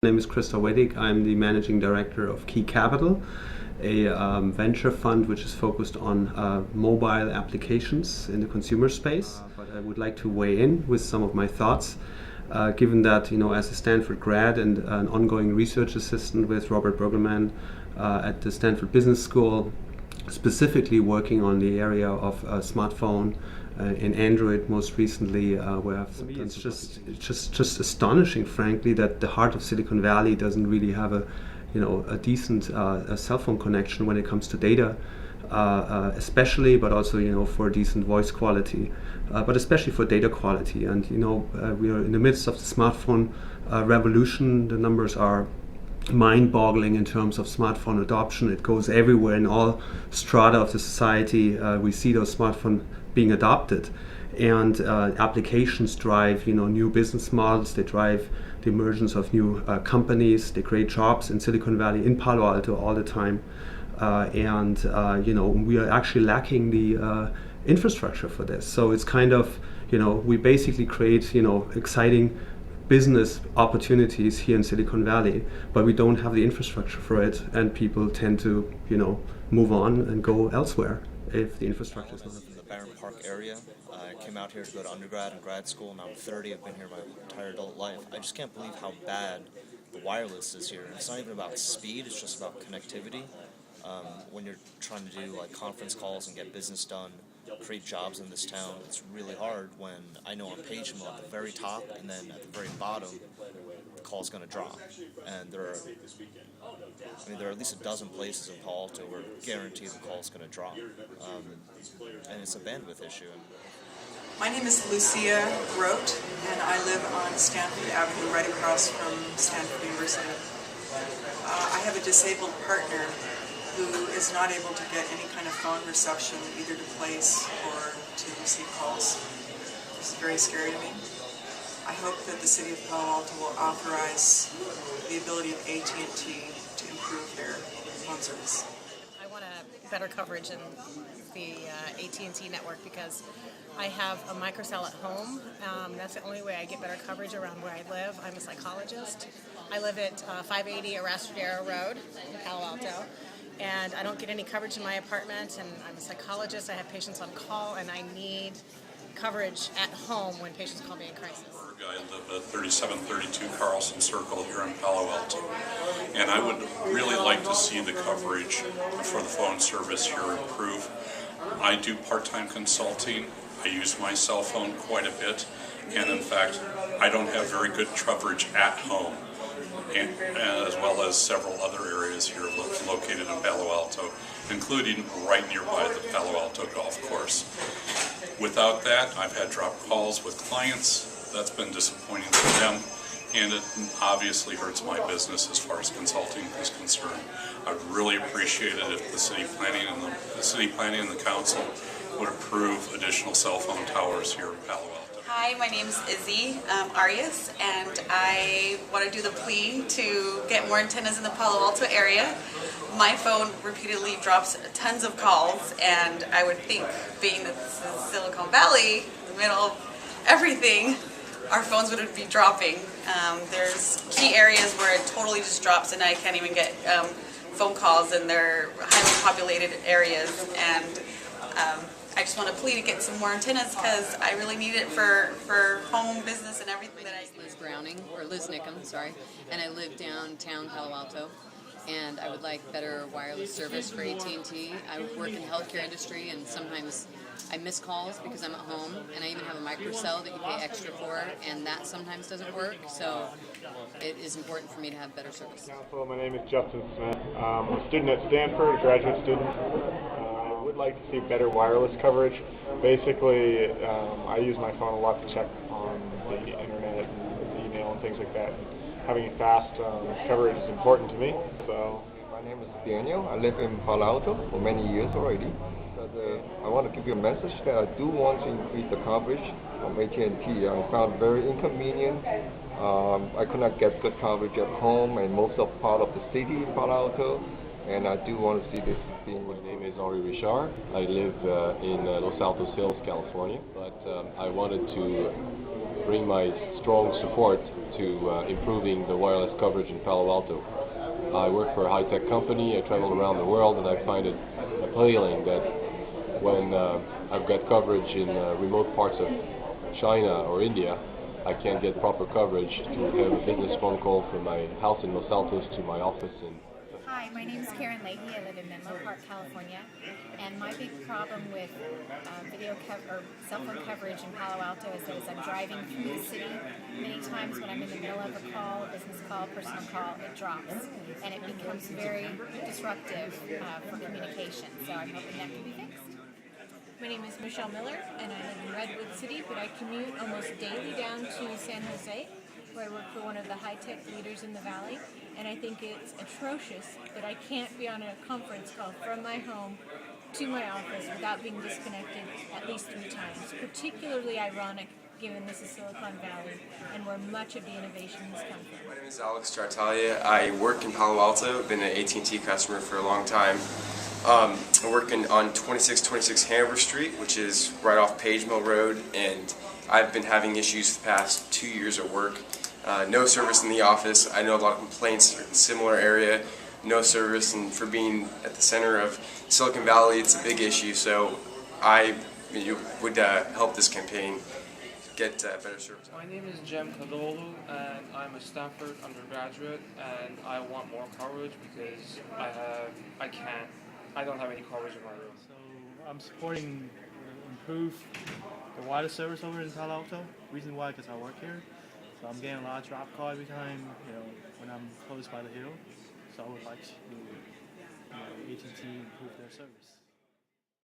My name is Christoph Weddick. I'm the Managing Director of Key Capital, a venture fund which is focused on mobile applications in the consumer space. But I would like to weigh in with some of my thoughts, given that, as a Stanford grad and an ongoing research assistant with Robert Burgelman at the Stanford Business School, specifically working on the area of smartphone in Android most recently, where it's just astonishing, frankly, that the heart of Silicon Valley doesn't really have a decent a cell phone connection when it comes to data, especially, but also for decent voice quality, but especially for data quality. And we are in the midst of the smartphone revolution. The numbers are mind-boggling in terms of smartphone adoption. It goes everywhere in all strata of the society. We see those smartphones being adopted, and applications drive new business models. They drive the emergence of new companies. They create jobs in Silicon Valley, in Palo Alto all the time, and we are actually lacking the infrastructure for this. So it's kind of we basically create exciting business opportunities here in Silicon Valley, but we don't have the infrastructure for it, and people tend to move on and go elsewhere if the infrastructure is not in the Barron Park area. I came out here to go to undergrad and grad school. Now I'm 30. I've been here my entire adult life. I just can't believe how bad the wireless is here. And it's not even about speed. It's just about connectivity. When you're trying to do conference calls and get business done, create jobs in this town, it's really hard when I know on page mode at the very top and then at the very bottom the call's going to drop. And there are at least a dozen places in Palo Alto where guaranteed the call's going to drop. And it's a bandwidth issue. My name is Lucia Grote, and I live on Stanford Avenue, right across from Stanford University. I have a disabled partner who is not able to get any kind of phone reception, either to place or to receive calls. This is very scary to me. I hope that the city of Palo Alto will authorize the ability of AT&T to improve their phone service. I want a better coverage in the AT&T network because I have a microcell at home. That's the only way I get better coverage around where I live. I'm a psychologist. I live at 580 Arrasatradero Road in Palo Alto, and I don't get any coverage in my apartment, and I'm a psychologist. I have patients on call, and I need coverage at home when patients call me in crisis. I live at 3732 Carlson Circle here in Palo Alto, and I would really like to see the coverage for the phone service here improve. I do part-time consulting. I use my cell phone quite a bit, and in fact, I don't have very good coverage at home, and as well as several other areas here located in Palo Alto, including right nearby the Palo Alto Golf Course. Without that, I've had drop calls with clients. That's been disappointing for them, and it obviously hurts my business as far as consulting is concerned. I'd really appreciate it if the city planning and the council would approve additional cell phone towers here in Palo Alto. Hi, my name is Izzy Arias, and I want to do the plea to get more antennas in the Palo Alto area. My phone repeatedly drops tons of calls, and I would think, being that this is Silicon Valley, in the middle of everything, our phones would be dropping. There's key areas where it totally just drops, and I can't even get phone calls in their highly populated areas. And I just want to plead to get some more antennas because I really need it for home business and everything that I do. Liz Nickham, sorry, and I live downtown Palo Alto, and I would like better wireless service for AT&T. I work in the healthcare industry, and sometimes I miss calls because I'm at home, and I even have a microcell that you pay extra for, and that sometimes doesn't work, so it is important for me to have better service. My name is Justin Smith. I'm a student at Stanford, a graduate student. I would like to see better wireless coverage. Basically, I use my phone a lot to check on the internet, email, and things like that. Having fast coverage is important to me. So, my name is Daniel. I live in Palo Alto for many years already. I want to give you a message that I do want to increase the coverage from AT&T. I found it very inconvenient. I could not get good coverage at home and most of part of the city in Palo Alto. And I do want to see this being. My name is Ari Richard. I live in Los Altos Hills, California. But I wanted to bring my strong support to improving the wireless coverage in Palo Alto. I work for a high-tech company. I travel around the world, and I find it appealing that when I've got coverage in remote parts of China or India, I can't get proper coverage to have a business phone call from my house in Los Altos to my office in. Hi, my name is Karen Leahy. I live in Menlo Park, California, and my big problem with cell phone coverage in Palo Alto is that as I'm driving through the city, many times when I'm in the middle of a call, a business call, personal call, it drops, and it becomes very disruptive for communication. So I'm hoping that can be fixed. My name is Michelle Miller, and I live in Redwood City, but I commute almost daily down to San Jose, where I work for one of the high-tech leaders in the valley, and I think it's atrocious that I can't be on a conference call from my home to my office without being disconnected at least 3 times. Particularly ironic given this is Silicon Valley and where much of the innovations come from. My name is Alex Tartaglia. I work in Palo Alto. I've been an AT&T customer for a long time. I work on 2626 Hanover Street, which is right off Page Mill Road, and I've been having issues the past 2 years at work. No service in the office. I know a lot of complaints in a similar area. No service, and for being at the center of Silicon Valley, it's a big issue. So I would help this campaign get better service. My name is Jem Kadolu, and I'm a Stanford undergraduate, and I want more coverage because I don't have any coverage in my room. So I'm supporting improve the wireless service over in Palo Alto. Reason why, because I work here. So I'm getting a lot of drop call every time, when I'm close by the hill. So I would like to, AT&T improve their service.